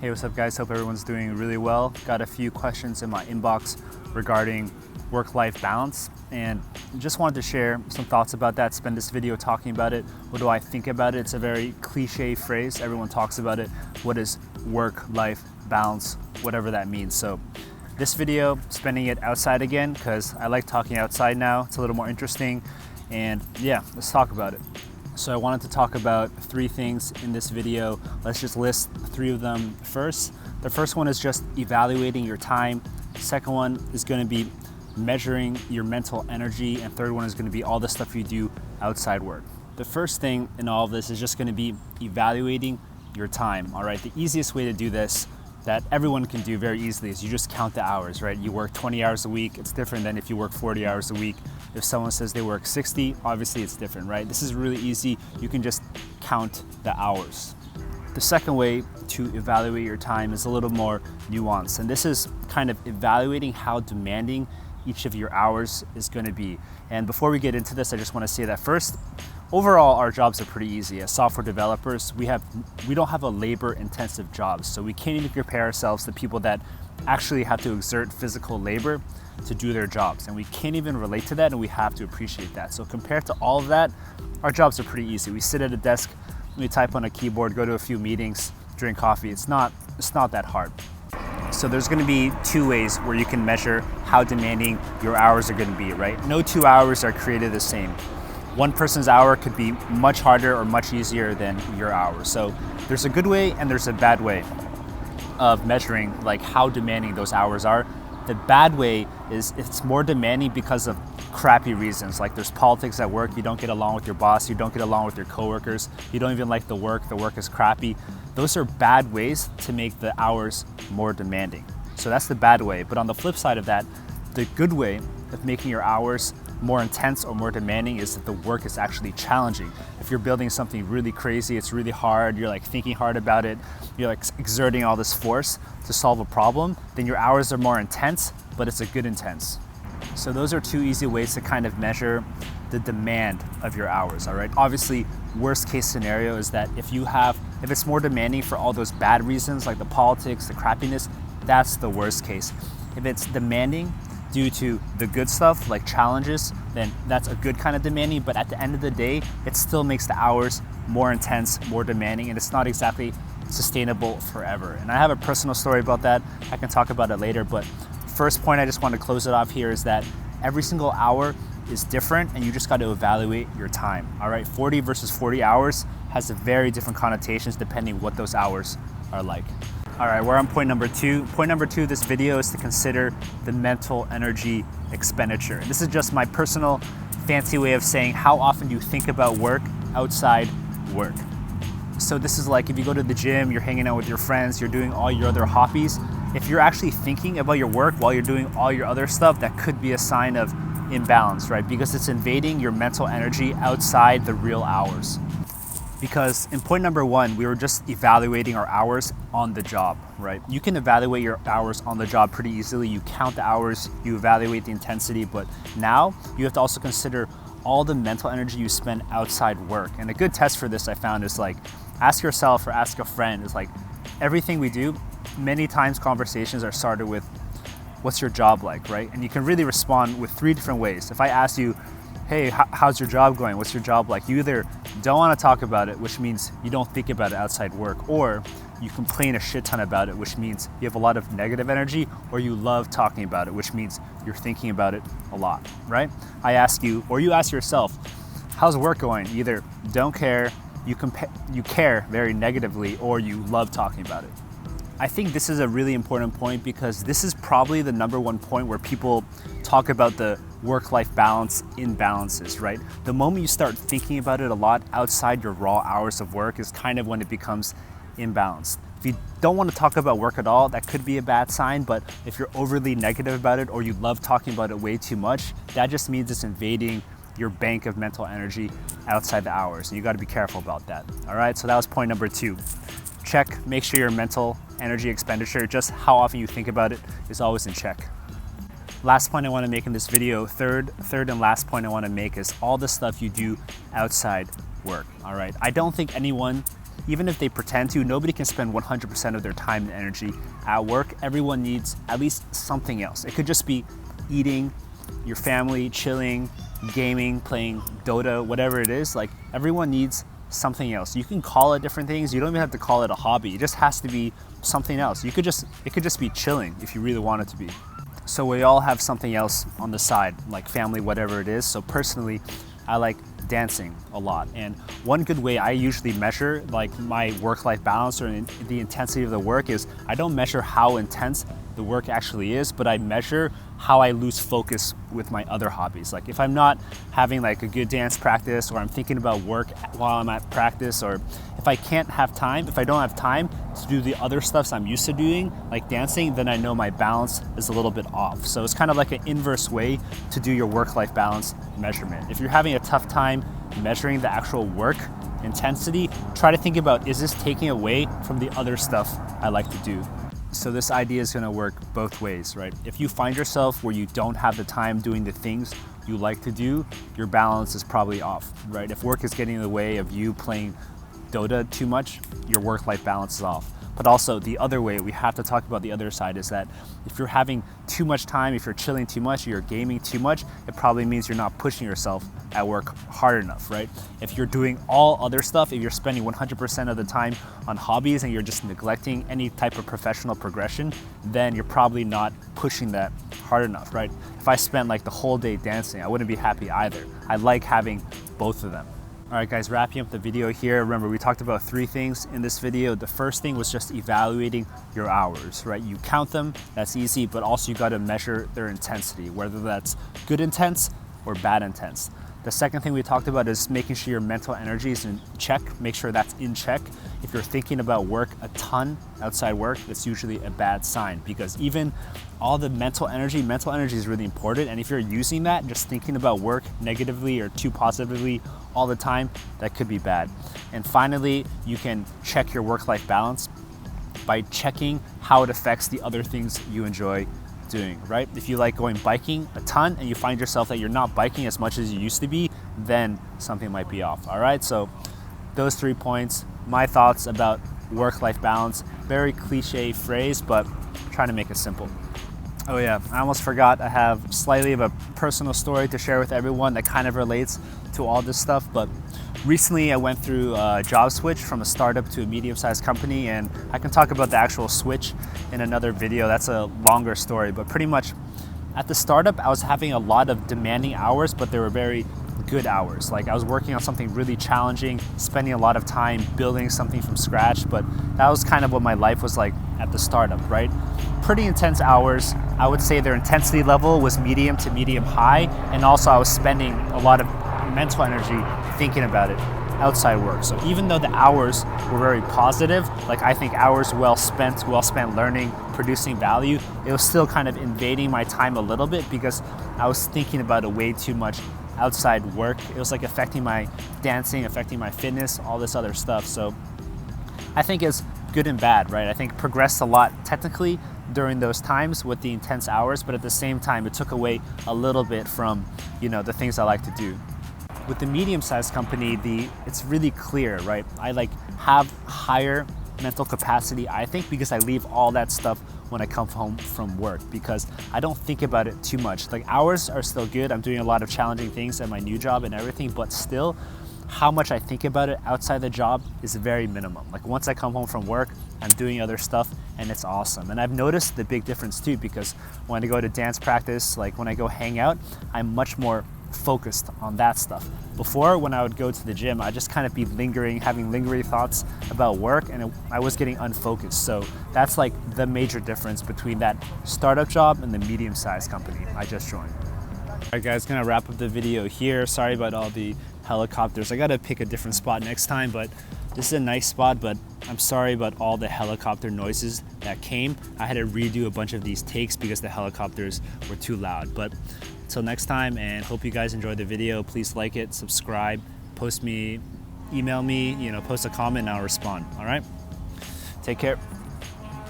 Hey, what's up guys? Hope everyone's doing really well. Got a few questions in my inbox regarding work-life balance and just wanted to share some thoughts about that, spend this video talking about it. What do I think about it? It's a very cliche phrase. Everyone talks about it. What is work-life balance? Whatever that means. So this video, spending it outside again because I like talking outside now. It's a little more interesting and yeah, let's talk about it. So I wanted to talk about three things in this video. Let's just list three of them first. The first one is just evaluating your time. Second one is going to be measuring your mental energy. And third one is going to be all the stuff you do outside work. The first thing in all of this is just going to be evaluating your time. All right, the easiest way to do this that everyone can do very easily is you just count the hours, right? You work 20 hours a week. It's different than if you work 40 hours a week. If someone says they work 60, obviously it's different, right? This is really easy. You can just count the hours. The second way to evaluate your time is a little more nuanced, and this is kind of evaluating how demanding each of your hours is going to be. And before we get into this, I just want to say that first, overall, our jobs are pretty easy. As software developers, we don't have a labor-intensive job, so we can't even compare ourselves to people that actually have to exert physical labor to do their jobs, and we can't even relate to that, and we have to appreciate that. So compared to all of that, our jobs are pretty easy. We sit at a desk, we type on a keyboard, go to a few meetings, drink coffee. It's not that hard. So there's going to be two ways where you can measure how demanding your hours are going to be, right? No 2 hours are created the same. One person's hour could be much harder or much easier than your hour. So there's a good way and there's a bad way of measuring like how demanding those hours are. The bad way is it's more demanding because of crappy reasons. Like there's politics at work, you don't get along with your boss, you don't get along with your coworkers, you don't even like the work is crappy. Those are bad ways to make the hours more demanding. So that's the bad way. But on the flip side of that, the good way of making your hours more intense or more demanding is that the work is actually challenging. If you're building something really crazy, it's really hard, you're like thinking hard about it, you're like exerting all this force to solve a problem, then your hours are more intense, but it's a good intense. So those are two easy ways to kind of measure the demand of your hours, all right? Obviously, worst case scenario is that if it's more demanding for all those bad reasons, like the politics, the crappiness, that's the worst case. If it's demanding due to the good stuff, like challenges, then that's a good kind of demanding, but at the end of the day, it still makes the hours more intense, more demanding, and it's not exactly sustainable forever. And I have a personal story about that. I can talk about it later, but first point I just want to close it off here is that every single hour is different and you just got to evaluate your time. All right, 40 versus 40 hours has a very different connotations depending what those hours are like. All right, we're on point number two. Point number two of this video is to consider the mental energy expenditure. This is just my personal fancy way of saying how often you think about work outside work. So this is like if you go to the gym, you're hanging out with your friends, you're doing all your other hobbies. If you're actually thinking about your work while you're doing all your other stuff, that could be a sign of imbalance, right? Because it's invading your mental energy outside the real hours. Because in point number one, we were just evaluating our hours on the job, right? You can evaluate your hours on the job pretty easily. You count the hours, you evaluate the intensity, but now you have to also consider all the mental energy you spend outside work. And a good test for this I found is like, ask yourself or ask a friend, is like everything we do, many times conversations are started with, what's your job like, right? And you can really respond with three different ways. If I ask you, hey, how's your job going? What's your job like? You either don't want to talk about it, which means you don't think about it outside work, or you complain a shit ton about it, which means you have a lot of negative energy, or you love talking about it, which means you're thinking about it a lot, right? I ask you, or you ask yourself, how's work going? You either don't care, you care very negatively, or you love talking about it. I think this is a really important point because this is probably the number one point where people talk about the work-life balance imbalances, right? The moment you start thinking about it a lot outside your raw hours of work is kind of when it becomes imbalanced. If you don't want to talk about work at all, that could be a bad sign, but if you're overly negative about it or you love talking about it way too much, that just means it's invading your bank of mental energy outside the hours. And you got to be careful about that. All right, so that was point number two. Check, make sure your mental energy expenditure, just how often you think about it, is always in check. Last point I want to make in this video, third and last point I want to make is all the stuff you do outside work, all right? I don't think anyone even if they pretend to, nobody can spend 100% of their time and energy at work. Everyone needs at least something else. It could just be eating, your family, chilling, gaming, playing Dota, whatever it is. Like, everyone needs something else. You can call it different things. You don't even have to call it a hobby. It just has to be something else. It could just be chilling if you really want it to be. So we all have something else on the side, like family, whatever it is. So personally, I like dancing a lot. And one good way I usually measure like my work-life balance or the intensity of the work is I don't measure how intense the work actually is, but I measure how I lose focus with my other hobbies. Like if I'm not having like a good dance practice, or I'm thinking about work while I'm at practice, or if I don't have time to do the other stuff I'm used to doing, like dancing, then I know my balance is a little bit off. So it's kind of like an inverse way to do your work-life balance measurement. If you're having a tough time measuring the actual work intensity, try to think about, is this taking away from the other stuff I like to do? So this idea is gonna work both ways, right? If you find yourself where you don't have the time doing the things you like to do, your balance is probably off, right? If work is getting in the way of you playing Dota too much, your work-life balance is off. But also the other way, we have to talk about the other side, is that if you're having too much time, if you're chilling too much, you're gaming too much, it probably means you're not pushing yourself at work hard enough, right? If you're doing all other stuff, if you're spending 100% of the time on hobbies and you're just neglecting any type of professional progression, then you're probably not pushing that hard enough, right? If I spent like the whole day dancing, I wouldn't be happy either. I like having both of them. All right, guys, wrapping up the video here. Remember, we talked about 3 things in this video. The first thing was just evaluating your hours, right? You count them, that's easy, but also you gotta measure their intensity, whether that's good intense or bad intense. The second thing we talked about is making sure your mental energy is in check. Make sure that's in check. If you're thinking about work a ton outside work, that's usually a bad sign, because even all the mental energy is really important. And if you're using that, just thinking about work negatively or too positively all the time, that could be bad. And finally, you can check your work-life balance by checking how it affects the other things you enjoy doing, right? If you like going biking a ton and you find yourself that you're not biking as much as you used to be, then something might be off, all right? So those 3 points, my thoughts about work-life balance. Very cliche phrase, but trying to make it simple. Oh yeah, I almost forgot, I have slightly of a personal story to share with everyone that kind of relates to all this stuff. But recently I went through a job switch from a startup to a medium-sized company, and I can talk about the actual switch in another video. That's a longer story, but pretty much at the startup I was having a lot of demanding hours, but they were very good hours. Like I was working on something really challenging, spending a lot of time building something from scratch, but that was kind of what my life was like at the startup, right? Pretty intense hours. I would say their intensity level was medium to medium high, and also I was spending a lot of mental energy thinking about it outside work. So even though the hours were very positive, like I think hours well spent learning, producing value, it was still kind of invading my time a little bit because I was thinking about it way too much outside work. It was like affecting my dancing, affecting my fitness, all this other stuff. So I think it's good and bad, right? I think progressed a lot technically during those times with the intense hours, but at the same time, it took away a little bit from, the things I like to do. With the medium-sized company, it's really clear, right? I have higher mental capacity, I think, because I leave all that stuff when I come home from work, because I don't think about it too much. Like hours are still good. I'm doing a lot of challenging things at my new job and everything, but still how much I think about it outside the job is very minimum. Like once I come home from work, I'm doing other stuff and it's awesome. And I've noticed the big difference too, because when I go to dance practice, like when I go hang out, I'm much more focused on that stuff. Before, when I would go to the gym, I'd just kind of be having lingering thoughts about work, and I was getting unfocused. So that's like the major difference between that startup job and the medium-sized company I just joined. All right guys, gonna wrap up the video here. Sorry about all the helicopters. I gotta pick a different spot next time, but this is a nice spot, but I'm sorry about all the helicopter noises that came. I had to redo a bunch of these takes because the helicopters were too loud. But until next time, and hope you guys enjoyed the video. Please like it, subscribe, email me, post a comment, and I'll respond. All right? Take care.